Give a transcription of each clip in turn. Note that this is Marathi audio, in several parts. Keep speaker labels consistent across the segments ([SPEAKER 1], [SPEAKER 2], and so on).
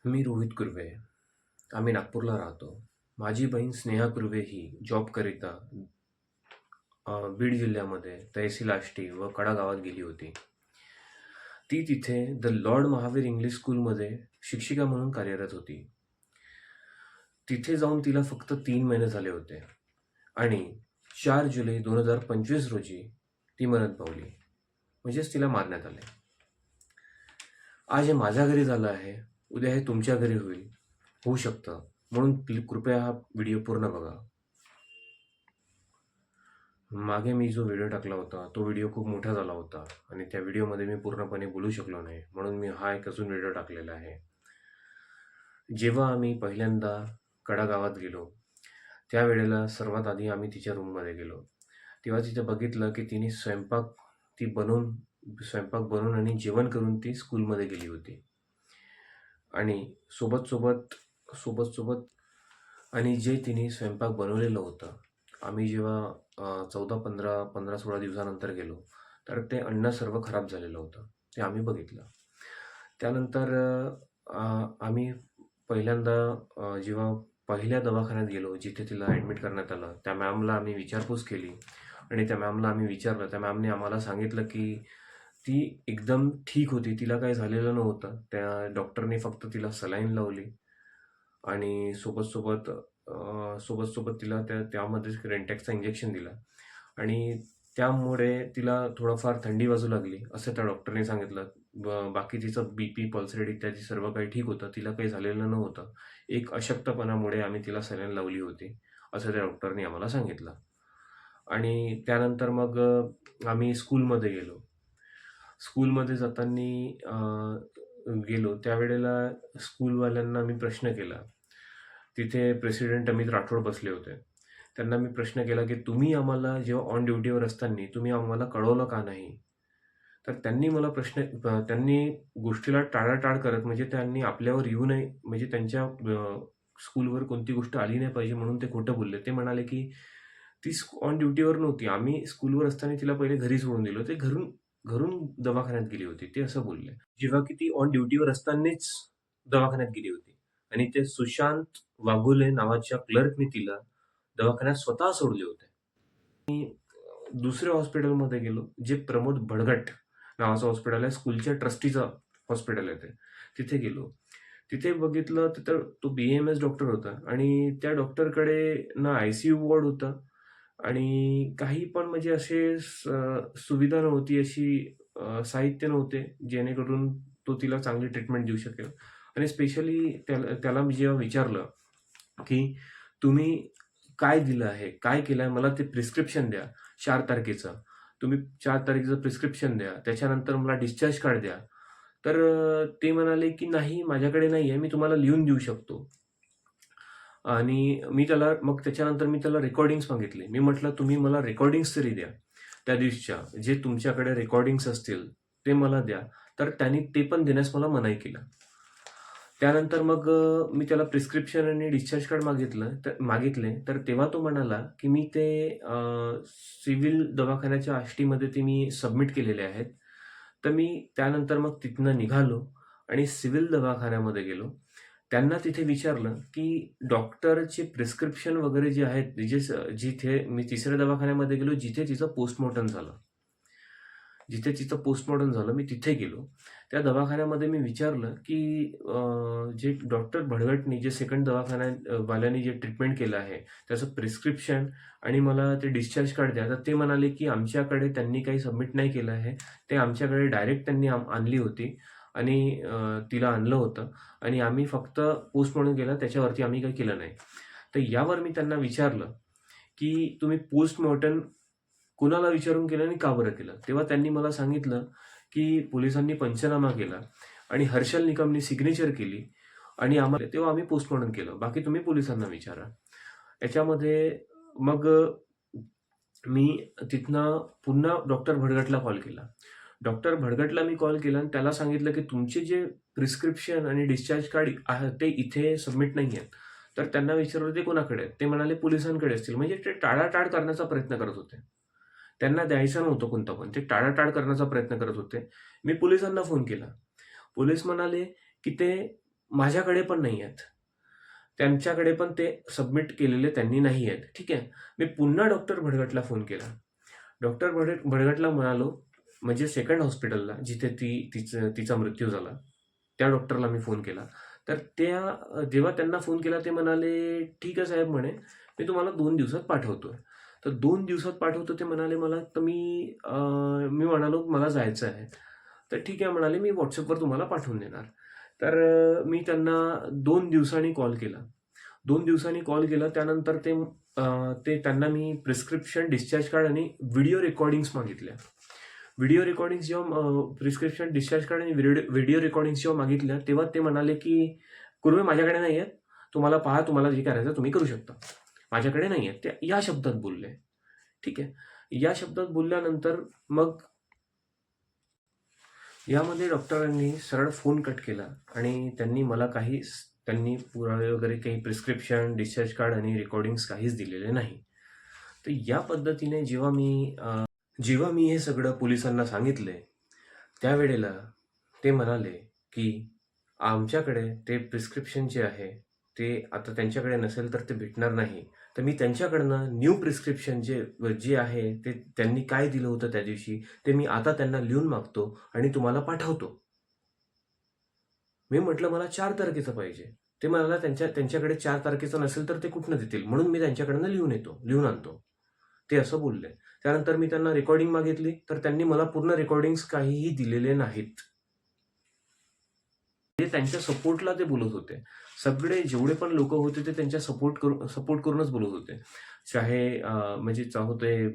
[SPEAKER 1] मी रोहित कुर्वे. आम्ही नागपूरला राहतो. माझी बहीण स्नेहा कुर्वे ही जॉबकरिता बीड जिल्ह्यामध्ये तहसील आष्टी व कडा गावात गेली होती. ती तिथे द लॉर्ड महावीर इंग्लिश स्कूलमध्ये शिक्षिका म्हणून कार्यरत होती. तिथे जाऊन तिला फक्त 3 महिने झाले होते आणि 4 जुलै 2025 रोजी ती मरण पावली. म्हणजेच तिला मारण्यात आले. आज हे माझ्या घरी झालं आहे, उद्या हे तुमच्या घरी होऊ शकतं. म्हणून कृपया हा व्हिडिओ पूर्ण बघा. मागे मी जो व्हिडिओ टाकला होता तो व्हिडिओ खूप मोठा झाला होता आणि त्या व्हिडिओमध्ये मी पूर्णपणे बोलू शकलो नाही, म्हणून मी हा एक अजून व्हिडिओ टाकलेला आहे. जेव्हा आम्ही पहिल्यांदा कडा गावात गेलो त्यावेळेला सर्वात आधी आम्ही तिच्या रूममध्ये गेलो. तेव्हा तिथे बघितलं की तिने स्वयंपाक बनवून आणि जेवण करून ती स्कूलमध्ये गेली होती. आणि सोबत सोबत आणि जे तिने स्वयंपाक बनवलेलं होतं, आम्ही जेव्हा 14-15-16 दिवसानंतर गेलो तर ते अन्न सर्व खराब झालेलं होतं. ते आम्ही बघितलं. त्यानंतर आम्ही पहिल्यांदा जेव्हा पहिल्या दवाखान्यात गेलो जिथे तिला ॲडमिट करण्यात आलं, त्या मॅमला आम्ही विचारपूस केली आणि त्या मॅमला आम्ही विचारलं. त्या मॅमने आम्हाला सांगितलं की ती एकदम ठीक होती, तिला काही झालेलं नव्हतं. त्या डॉक्टरने फक्त तिला सलाईन लावली आणि सोबत तिला त्यामध्येच रेंटॅक्सचं इंजेक्शन दिलं आणि त्यामुळे तिला थोडंफार थंडी वाजू लागली असं त्या डॉक्टरने सांगितलं. बाकी तिचं BP, पल्स रेट इत्यादी सर्व काही ठीक होतं, तिला काही झालेलं नव्हतं. एक अशक्तपणामुळे आम्ही तिला सलाईन लावली होती असं त्या डॉक्टरने आम्हाला सांगितलं. आणि त्यानंतर मग आम्ही स्कूलमध्ये गेलो. स्कूलमध्ये जाताना गेलो त्यावेळेला स्कूलवाल्यांना मी प्रश्न केला. तिथे प्रेसिडेंट अमित राठोड बसले होते. त्यांना मी प्रश्न केला की तुम्ही आम्हाला जेव्हा ऑन ड्युटीवर असताना तुम्ही आम्हाला कळवलं का नाही? तर त्यांनी गोष्टीला टाळाटाळ करत, म्हणजे त्यांनी आपल्यावर येऊ नये, म्हणजे त्यांच्या स्कूलवर कोणती गोष्ट आली नाही पाहिजे म्हणून ते खोटं बोलले. ते म्हणाले की ती ऑन ड्युटीवर नव्हती, आम्ही स्कूलवर असताना तिला पहिले घरी सोडून दिलं, ते घरून घरून दवाखान्यात गेली होती, ते असं बोलले. जेव्हा की ती ऑन ड्युटीवर असतानाच दवाखान्यात गेली होती आणि ते सुशांत वाघोले नावाच्या क्लर्कने तिला दवाखान्यात स्वतः सोडले होते. दुसऱ्या हॉस्पिटलमध्ये गेलो, जे प्रमोद भडगट नावाचं हॉस्पिटल आहे, स्कूलच्या ट्रस्टीचं हॉस्पिटल आहे ते. तिथे गेलो. तिथे बघितलं तर तो BAMS डॉक्टर होता आणि त्या डॉक्टरकडे ना ICU वॉर्ड होता आणि काही पण म्हणजे असे सुविधा नव्हती, अशी साहित्य नव्हते जेणेकरून तो तिला चांगली ट्रीटमेंट देऊ शकेल. आणि स्पेशली त्याला मी जेव्हा विचारलं की तुम्ही काय दिलं आहे, काय केलं आहे, मला ते प्रिस्क्रिप्शन द्या 4 तारखेचं. तुम्ही 4 तारखेचं प्रिस्क्रिप्शन द्या, त्याच्यानंतर मला डिस्चार्ज कार्ड द्या. तर ते म्हणाले की नाही, माझ्याकडे नाही आहे, मी तुम्हाला लिहून देऊ शकतो. आणि मग त्याच्यानंतर मी त्याला रेकॉर्डिंग्स मागितले. मी म्हटलं तुम्ही मला रेकॉर्डिंग्स तरी द्या त्या दिवसच्या, जे तुमच्याकडे रेकॉर्डिंग्स असतील ते मला द्या. तर त्यांनी ते पण देण्यास मला मनाई केलं. त्यानंतर मग मी त्याला प्रिस्क्रिप्शन आणि डिस्चार्ज कार्ड मागितले तर तेव्हा तो म्हणाला की मी ते सिव्हिल दवाखान्याच्या आष्टीमध्ये ते मी सबमिट केलेले आहेत. तर मी त्यानंतर मग तिथनं निघालो आणि सिव्हिल दवाखान्यामध्ये गेलो. त्यांना तिथे विचारलं की डॉक्टरचे प्रिस्क्रिप्शन वगैरे जे आहेत, जिथे मी तिसऱ्या दवाखान्यामध्ये गेलो जिथे तिचं पोस्टमॉर्टम झालं. मी तिथे गेलो. त्या दवाखान्यामध्ये मी विचारलं की जे डॉक्टर भडगटनी जे सेकंड वाल्यानी जे ट्रीटमेंट केलं आहे त्याचं प्रिस्क्रिप्शन आणि मला ते डिस्चार्ज कार्ड द्या. तर ते म्हणाले की आमच्याकडे त्यांनी काही सबमिट नाही केलं आहे, ते आमच्याकडे डायरेक्ट त्यांनी आणली होती आणि तिला आणलं होतं आणि आम्ही फक्त पोस्टमॉर्टम केलं, त्याच्यावरती आम्ही काही केलं नाही. तर यावर मी त्यांना विचारलं की तुम्ही पोस्टमॉर्टम कुणाला विचारून केलं आणि का बरं केलं? तेव्हा त्यांनी मला सांगितलं की पोलिसांनी पंचनामा केला आणि हर्षल निकमनी सिग्नेचर केली आणि तेव्हा आम्ही पोस्टमॉर्टम केलं. बाकी तुम्ही पोलिसांना विचारा. याच्यामध्ये मग मी तिथनं पुन्हा डॉक्टर भडगटला कॉल केला. डॉक्टर भडगटला मी कॉल केला आणि त्याला सांगितलं की तुमचे जे प्रिस्क्रिप्शन आणि डिस्चार्ज कार्ड आहे ते इथे सबमिट नाही आहेत. तर त्यांना विचारलं ते कोणाकडे आहेत? ते म्हणाले पोलिसांकडे असतील. म्हणजे ते टाळाटाळ करण्याचा प्रयत्न करत होते. त्यांना द्यायचं नव्हतं कोणतं पण, ते टाळाटाळ करण्याचा प्रयत्न करत होते. मी पोलिसांना फोन केला. पोलीस म्हणाले की ते माझ्याकडे पण नाही आहेत. त्यांच्याकडे पण ते सबमिट केलेले त्यांनी नाही आहेत. ठीक आहे. मी पुन्हा डॉक्टर भडगटला फोन केला. डॉक्टर भडगटला म्हणालो, म्हणजे सेकंड हॉस्पिटलला जिथे तिचा मृत्यू झाला, त्या डॉक्टरला मी फोन केला. तर जेव्हा त्यांना फोन केला ते म्हणाले, "ठीक आहे साहेब," म्हणे, "मी तुम्हाला 2 दिवसात पाठवतोय." तर 2 दिवसात पाठवतो ते म्हणाले मला. तर मी म्हणालो, "मला जायचं आहे." तर ठीक आहे म्हणाले, "मी WhatsAppवर तुम्हाला पाठवून देणार." तर मी त्यांना 2 दिवसांनी कॉल केला. 2 दिवसांनी कॉल केला. त्यानंतर त्यांना मी प्रिस्क्रिप्शन, डिस्चार्ज कार्ड आणि व्हिडिओ रेकॉर्डिंग्स मागितल्या. व्हिडिओ रेकॉर्डिंग्स जेव्हा प्रिस्क्रिप्शन, डिस्चार्ज कार्ड आणि व्हिडिओ रेकॉर्डिंग्स जेव्हा मागितल्या, तेव्हा ते म्हणाले, की "कुर्वे माझ्याकडे नाही आहेत. तुम्हाला पहा, तुम्हाला जे करायचं तुम्ही करू शकता. माझ्याकडे नाही आहेत." ते या शब्दात बोलले. ठीक आहे. या शब्दात बोलल्यानंतर मग यामध्ये डॉक्टरांनी सरळ फोन कट केला आणि त्यांनी पुरावे वगैरे काही प्रिस्क्रिप्शन, डिस्चार्ज कार्ड आणि रेकॉर्डिंग्स काहीच दिलेले नाही. तर या पद्धतीने जेव्हा मी हे सगळं पोलिसांना सांगितले, त्यावेळेला ते म्हणाले, की आमच्याकडे ते प्रिस्क्रिप्शन जे आहे, ते आता त्यांच्याकडे नसेल तर ते भेटणार नाही. तर मी त्यांच्याकडनं न्यू प्रिस्क्रिप्शन जे आहे, ते त्यांनी काय दिलं होतं त्या दिवशी, ते मी आता त्यांना लिहून मागतो आणि तुम्हाला पाठवतो. मी म्हटलं मला 4 तारखेचं पाहिजे. ते मला त्यांच्याकडे 4 तारखेचं नसेल तर ते कुठनं देतील? म्हणून मी त्यांच्याकडनं लिहून आणतो. ते असं बोलले. त्यानंतर मी त्यांना रेकॉर्डिंग मागितली, तर त्यांनी मला पूर्ण रेकॉर्डिंग्स काहीही दिलेले नाहीत. ते त्यांच्या सपोर्टला ते बोलत होते. सगळे जेवढे पण लोकं होते ते त्यांच्या सपोर्ट करूनच बोलत होते. चाहे ते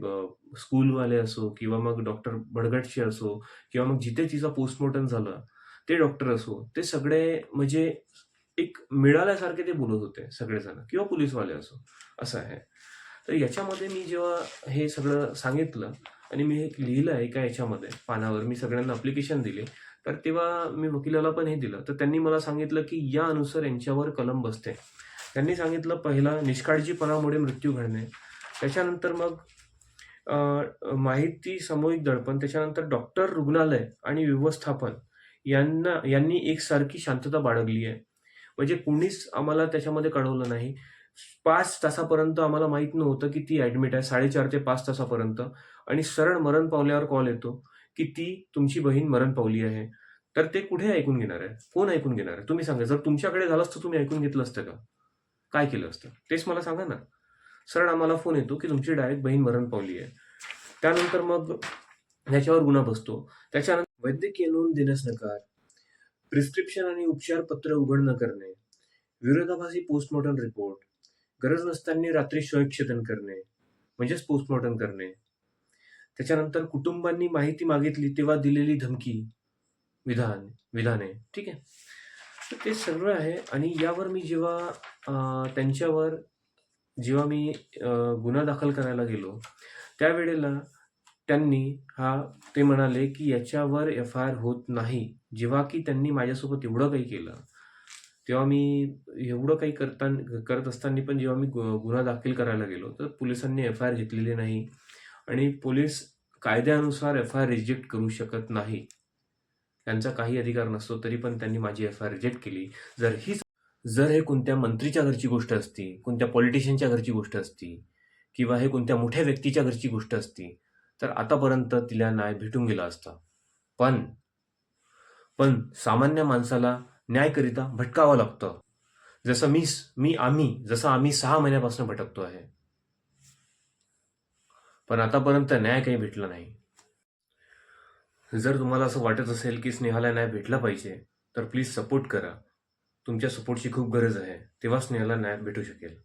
[SPEAKER 1] स्कूलवाले असो किंवा मग डॉक्टर भडगटचे असो किंवा मग जिथे तिचं पोस्टमॉर्टम झालं, ते डॉक्टर असो, ते सगळे म्हणजे एक मिळाल्यासारखे ते बोलत होते सगळेजण किंवा पोलिसवाले असो, असं आहे. तर याच्यामध्ये मी जेव्हा हे सगळं सांगितलं आणि मी हे लिहिलं एका याच्यामध्ये पानावर, मी सगळ्यांना ॲप्लिकेशन दिली. तर तेव्हा मी वकिलाला पण हे दिलं. तर त्यांनी मला सांगितलं, की यानुसार यांच्यावर कलम बसते. त्यांनी सांगितलं, पहिला निष्काळजीपणामुळे मृत्यू घडणे. त्याच्यानंतर मग माहिती सामूहिक दडपण. त्याच्यानंतर डॉक्टर, रुग्णालय आणि व्यवस्थापन यांनी एकसारखी शांतता बाळगली आहे. म्हणजे कुणीच आम्हाला त्याच्यामध्ये कळवलं नाही. 5 तासापर्यंत आम्हाला माहीत नव्हतं, की ती ॲडमिट आहे. 4.5 ते 5 तासापर्यंत आणि सरळ मरण पावल्यावर कॉल येतो, की तुमची बहीण मरण पावली आहे. तर ते कुठे ऐकून घेणार आहे? कोण ऐकून घेणार आहे? तुम्ही सांगा. जर तुमच्याकडे झालं असतं, तुम्ही ऐकून घेतलं असतं का? काय केलं असतं? तेच मला सांगा ना. सरळ आम्हाला फोन येतो, की तुमची डायरेक्ट बहीण मरण पावली आहे. त्यानंतर मग ह्याच्यावर गुन्हा बसतो. त्याच्यानंतर वैद्यकीय नोंद देण्यास नकार, प्रिस्क्रिप्शन आणि उपचार पत्र उघड न करणे, विरोधाभासी पोस्टमॉर्टम रिपोर्ट, गरज नसताना रात्री शवविच्छेदन करणे, म्हणजेच पोस्टमॉर्टम करणे. त्याच्यानंतर कुटुंबांनी माहिती मागितली तेव्हा दिलेली धमकी, विधाने. ठीक आहे. तर ते सगळं आहे आणि यावर मी त्यांच्यावर जेव्हा मी गुन्हा दाखल करायला गेलो, त्यावेळेला ते म्हणाले, की याच्यावर एफ-आय-आर होत नाही. जेव्हा की त्यांनी माझ्यासोबत एवढं काही केलं, तेव्हा मी एवढं काही करत असताना पण जेव्हा मी गुन्हा दाखल करायला गेलो, तर पोलिसांनी एफ-आय-आर घेतलेली नाही आणि पोलीस कायद्यानुसार एफ-आय-आर रिजेक्ट करू शकत नाही. त्यांचा काही अधिकार नसतो, तरी पण त्यांनी माझी एफ-आय-आर रिजेक्ट केली. जर हे कोणत्या मंत्रीच्या घरची गोष्ट असती, कोणत्या पॉलिटिशियनच्या घरची गोष्ट असती किंवा हे कोणत्या मोठ्या व्यक्तीच्या घरची गोष्ट असती, तर आतापर्यंत तिला न्याय भेटून गेला असता. पण सामान्य माणसाला न्यायकरिता भटकावं लागतं. जसं आम्ही 6 महिन्यापासून भटकतो आहे. पण आतापर्यंत न्याय काही भेटला नाही. जर तुम्हाला असं वाटत असेल की स्नेहाला न्याय भेटला पाहिजे, तर प्लीज सपोर्ट करा. तुमच्या सपोर्टची खूप गरज आहे. तेव्हा स्नेहाला न्याय भेटू शकेल.